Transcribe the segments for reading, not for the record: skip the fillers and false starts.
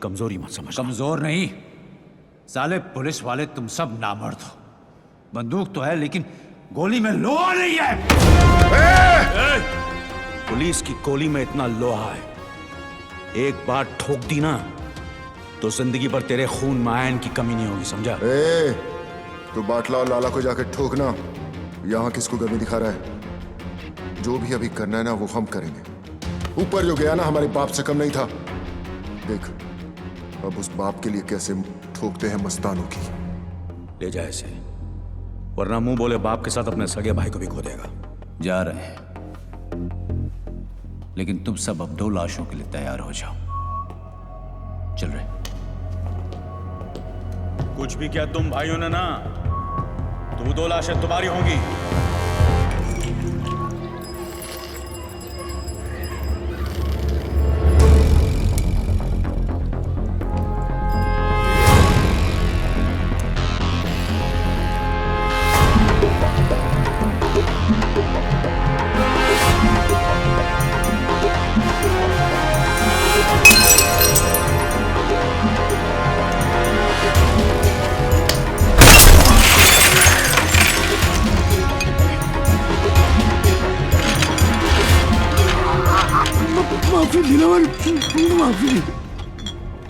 कमजोरी मत समझ। कमजोर नहीं साले, पुलिस वाले तुम सब नामर्द हो। बंदूक तो है लेकिन गोली में लोहा नहीं है। पुलिस की गोली में इतना लोहा है, एक बार ठोक दी ना तो जिंदगी भर तेरे खून में आयन की कमी नहीं होगी, समझा? तो बाटला और लाला को जाकर ठोकना। यहाँ किसको गर्मी दिखा रहा है? जो भी अभी करना है ना वो हम करेंगे। ऊपर जो गया ना हमारे बाप से कम नहीं था। देख अब उस बाप के लिए कैसे ठोकते हैं मस्तानों की। ले जा इसे, वरना मुंह बोले बाप के साथ अपने सगे भाई को भी खो देगा। जा रहे हैं, लेकिन तुम सब अब 2 लाशों के लिए तैयार हो जाओ। चल रहे। कुछ भी किया तुम भाइयों ने ना, तो 2 लाशें तुम्हारी होंगी।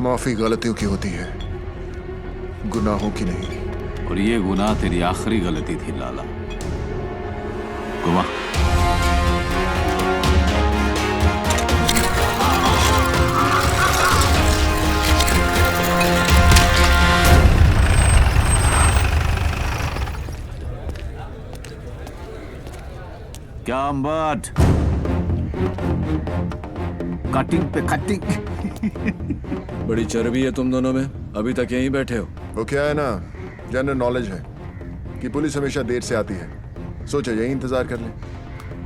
माफी गलतियों की होती है, गुनाहों की नहीं। और ये गुनाह तेरी आखिरी गलती थी लाला। घुमा। क्या अम्बट, कटिंग पे कटिंग। बड़ी चर्बी है तुम दोनों में, अभी तक यहीं बैठे हो। वो क्या है ना, जनरल नॉलेज है कि पुलिस हमेशा देर से आती है। सोचो यही इंतजार कर ले।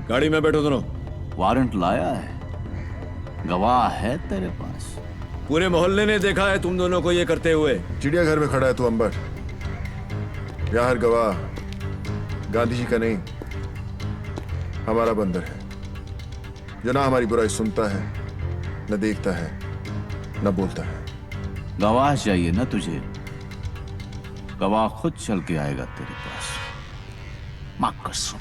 गाड़ी में बैठो दोनों। वारंट लाया है, गवाह है तेरे पास? पूरे मोहल्ले ने देखा है तुम दोनों को ये करते हुए। चिड़ियाघर में खड़ा है तू अंबर। यहाँ हर गवाह गांधी जी का नहीं, हमारा बंदर है, जो ना हमारी बुराई सुनता है, न देखता है, न बोलता है। गवाह चाहिए ना तुझे? गवाह खुद चल के आएगा तेरे पास। माँ कसम।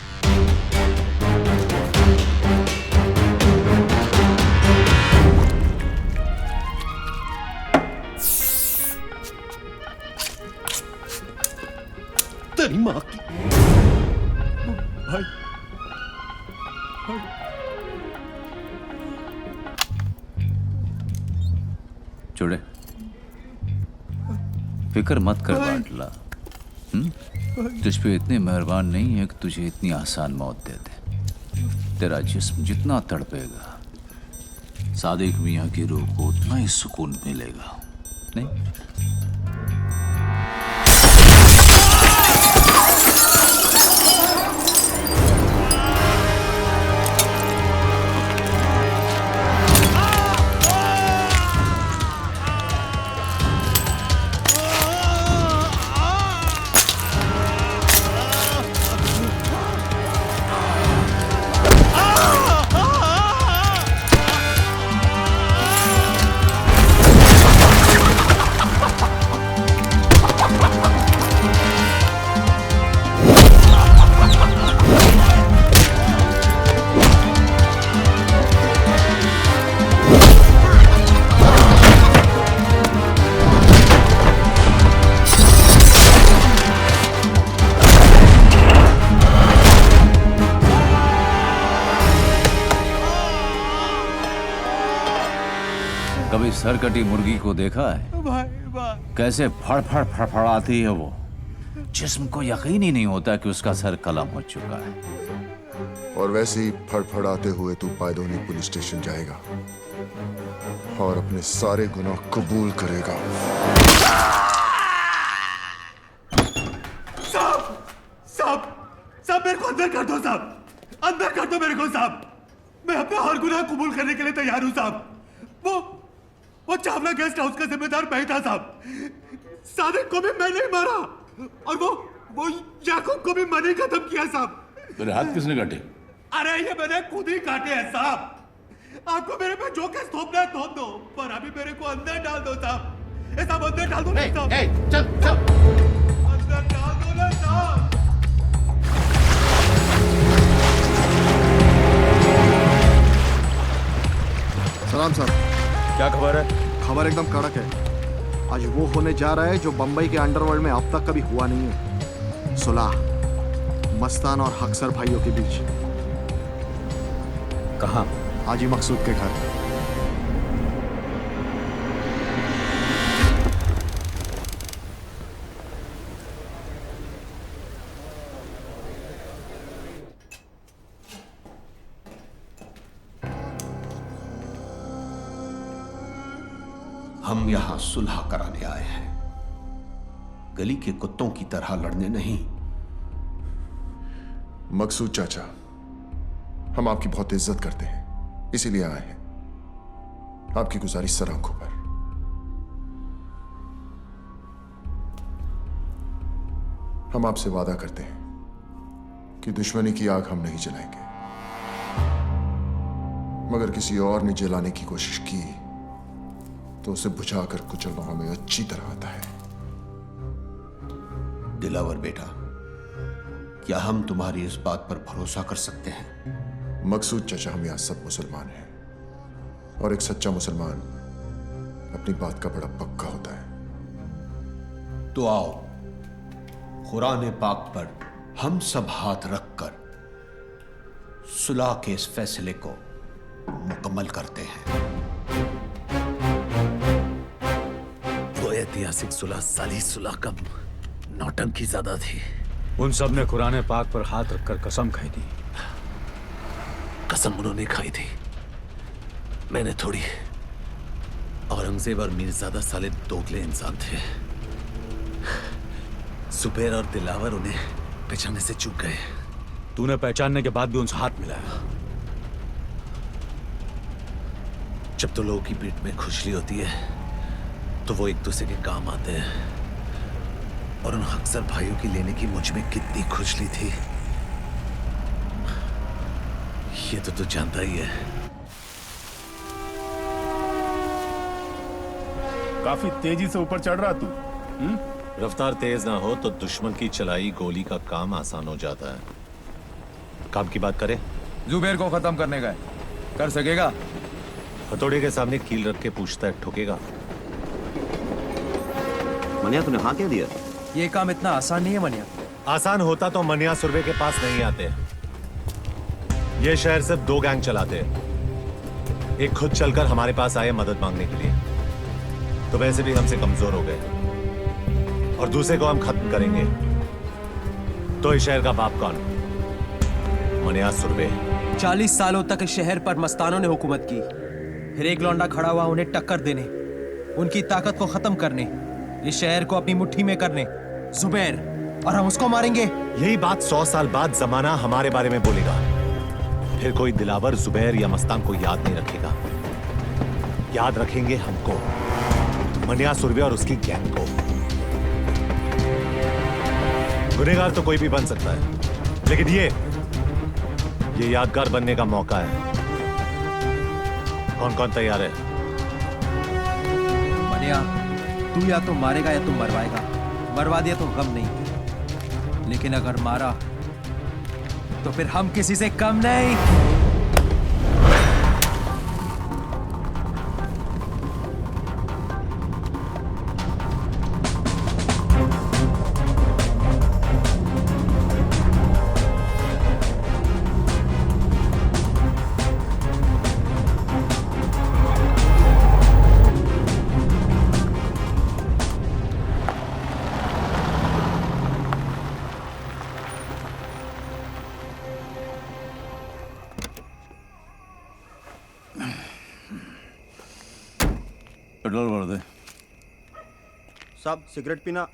तेरी माँ की। भाई छोड़े, फिक्र मत कर बाटला। तुझ पे इतने मेहरबान नहीं है कि तुझे इतनी आसान मौत दे दे। तेरा जिस्म जितना तड़पेगा, सादिक मियाँ की रूह को उतना ही सुकून मिलेगा। नहीं? कभी सरकटी मुर्गी को देखा है? कैसे फड़फड़ फड़फड़ाती है वो। जिस्म को यकीन ही नहीं होता कि उसका सर कलम हो चुका है। और वैसे ही फड़फड़ाते हुए तू पायदोनी पुलिस स्टेशन जाएगा और अपने सारे गुनाह कबूल करेगा। साहब मेरे को अंदर कर दो साहब, अंदर कर दो मेरे को साहब। मैं अपना हर गुनाह कबूल करने के लिए तैयार हूँ साहब। वो चावला गेस्ट हाउस का जिम्मेदार मैं था साहब। सादिक को भी मैं नहीं मारा और वो याकूब को भी मैंने खत्म किया साहब। मेरे हाथ किसने काटे? अरे ये मैंने खुद ही काटे हैं साहब। आपको मेरे पे जो केस थोपना है थोप दो, पर अभी मेरे को अंदर डाल दो साहब। साहब अंदर डाल दो ना साहब। चल चल। अंदर डाल दो ना साहब। सलाम साहब। क्या खबर है? खबर एकदम कड़क है। आज वो होने जा रहा है जो बंबई के अंडरवर्ल्ड में अब तक कभी हुआ नहीं है। सुलह मस्तान और हक्सर भाइयों के बीच। कहाँ? हाजी मकसूद के घर। हम यहां सुलह कराने आए हैं, गली के कुत्तों की तरह लड़ने नहीं। मकसूद चाचा, हम आपकी बहुत इज्जत करते हैं, इसीलिए आए हैं। आपकी गुजारिश सर आंखों पर। हम आपसे वादा करते हैं कि दुश्मनी की आग हम नहीं जलाएंगे, मगर किसी और ने जलाने की कोशिश की तो उसे बुझाकर कुचलना हमें अच्छी तरह आता है। दिलावर बेटा, क्या हम तुम्हारी इस बात पर भरोसा कर सकते हैं? मकसूद चाचा, हम यहां सब मुसलमान हैं और एक सच्चा मुसलमान अपनी बात का बड़ा पक्का होता है। तो आओ, कुरान पाक पर हम सब हाथ रखकर सुलह के इस फैसले को मुकम्मल करते हैं। वो ऐतिहासिक सुलह साली सुलह कम नौटंकी ज्यादा थी। उन सब ने कुरान पाक पर हाथ रखकर कसम खाई थी। कसम उन्होंने खाई थी, मैंने थोड़ी। औरंगजेब और मीरजादा साले दोगले इंसान थे। सुबेर और दिलावर उन्हें पहचानने से चूक गए। तूने पहचानने के बाद भी उनसे हाथ मिलाया। जब तो लोगों की पीठ में खुजली होती है तो वो एक दूसरे के काम आते हैं, और उन अक्सर भाइयों की लेने की मुझ में कितनी खुजली थी ये तो तू जानता ही है। काफी तेजी से ऊपर चढ़ रहा तू। रफ्तार तेज ना हो तो दुश्मन की चलाई गोली का काम आसान हो जाता है। काम की बात करें? जुबेर को खत्म करने का है, कर सकेगा? हथौड़े के सामने कील रख के पूछता है, ठोकेगा? मनिया तूने हाँ क्या दिया? ये काम इतना आसान नहीं है मनिया। आसान होता तो मनिया सुरभे के पास नहीं आते। ये शहर सिर्फ 2 गैंग चलाते हैं। एक खुद चलकर हमारे पास आए मदद मांगने के लिए, तो वैसे भी हमसे कमजोर हो गए, और दूसरे को हम खत्म करेंगे तो इस शहर का बाप कौन? मनिया सुरभे। 40 सालों तक इस शहर पर मस्तानों ने हुकूमत की, फिर एक लौंडा खड़ा हुआ उन्हें टक्कर देने, उनकी ताकत को खत्म करने, इस शहर को अपनी मुट्ठी में करने। जुबैर, और हम उसको मारेंगे। यही बात 100 साल बाद जमाना हमारे बारे में बोलेगा। फिर कोई दिलावर, जुबैर या मस्तान को याद नहीं रखेगा। याद रखेंगे हमको, मनिया सुरभे और उसकी गैंग को। गुनहगार तो कोई भी बन सकता है, लेकिन ये यादगार बनने का मौका है। कौन कौन तैयार है? मनिया, तू या तो मारेगा या तू मरवाएगा। मरवा दिया तो गम नहीं, लेकिन अगर मारा तो फिर हम किसी से कम नहीं। पेट्रोल भर दे। साहब सिगरेट पीना।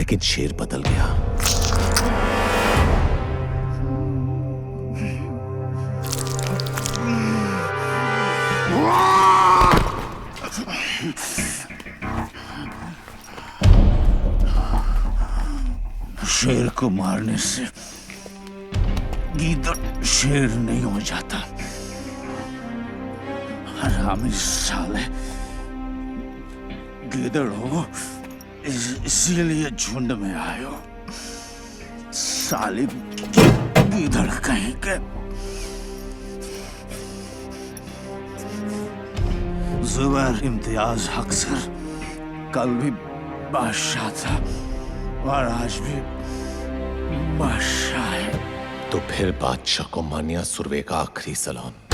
लेकिन शेर बदल गया। शेर को मारने से गीदड़ शेर नहीं हो जाता। हरामी साले, गीदड़ हो इसीलिए झुंड में आयो। साली गीदड़ कहीं के। जुबैर इम्तियाज अक्सर कल भी बादशाह था और आज भी बादशाह है। तो फिर बादशाह को मानिया सुरवे का आखिरी सलाम।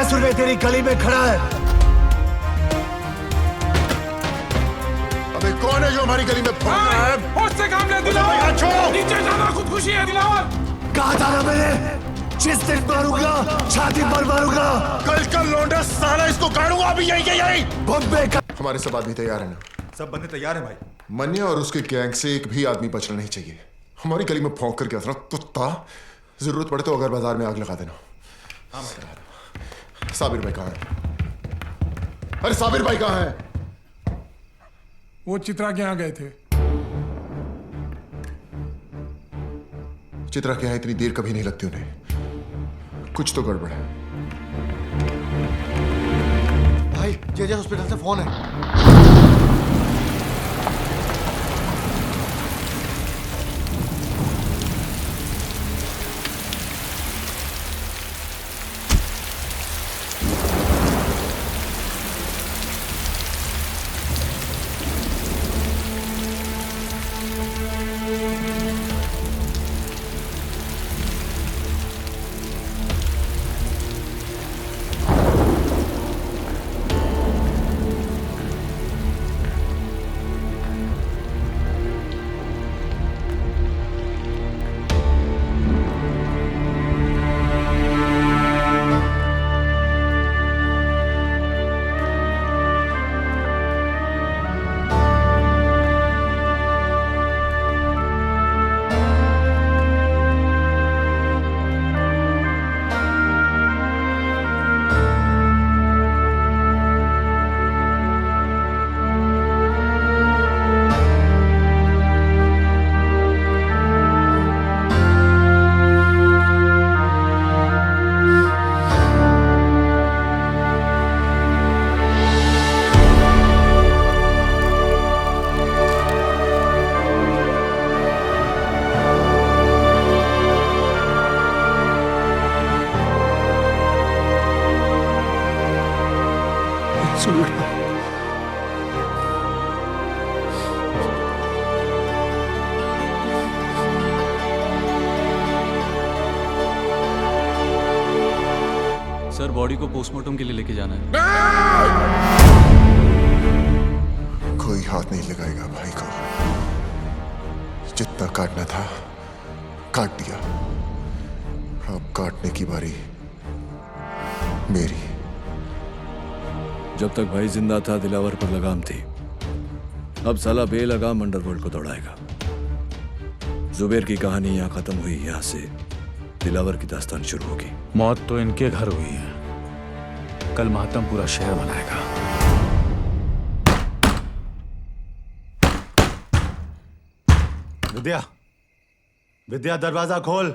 सुरवे तेरी गली में खड़ा है। अबे कौन है जो हमारी गली में भौंक रहा है? उससे काम ले दिलावर, नीचे जाना खुदकुशी है दिलावर। कहा था ना मैंने, जिस दिन मारूंगा छाती पर मारूंगा। कल का लौंडा साला इसको गाड़ूंगा अभी यही के यही। बॉम्बे का हमारे सब आदमी तैयार है ना? सब बंदे तैयार है भाई। मन्या और उसके गैंग से एक भी आदमी बचना नहीं चाहिए। हमारी गली में भौंक करके असरा कुत्ता। जरूरत पड़े तो अगर बाजार में आग लगा देना। साबिर भाई कहाँ है? अरे साबिर भाई कहाँ है? वो चित्रा के यहाँ गए थे। चित्रा के यहाँ इतनी देर कभी नहीं लगती उन्हें। कुछ तो गड़बड़ है। भाई जेजे हॉस्पिटल से फोन है। सर बॉडी को पोस्टमार्टम के लिए लेके जाना है। कोई हाथ नहीं लगाएगा भाई को। जितना काटना था काट दिया। अब काटने की बारी मेरी। जब तक भाई जिंदा था दिलावर पर लगाम थी। अब साला बेलगाम अंडरवर्ल्ड को दौड़ाएगा। जुबैर की कहानी यहाँ खत्म हुई। यहाँ से दिलावर की दास्तान शुरू होगी। मौत तो इनके घर हुई है, कल मातम पूरा शहर मनाएगा। विद्या, विद्या दरवाजा खोल।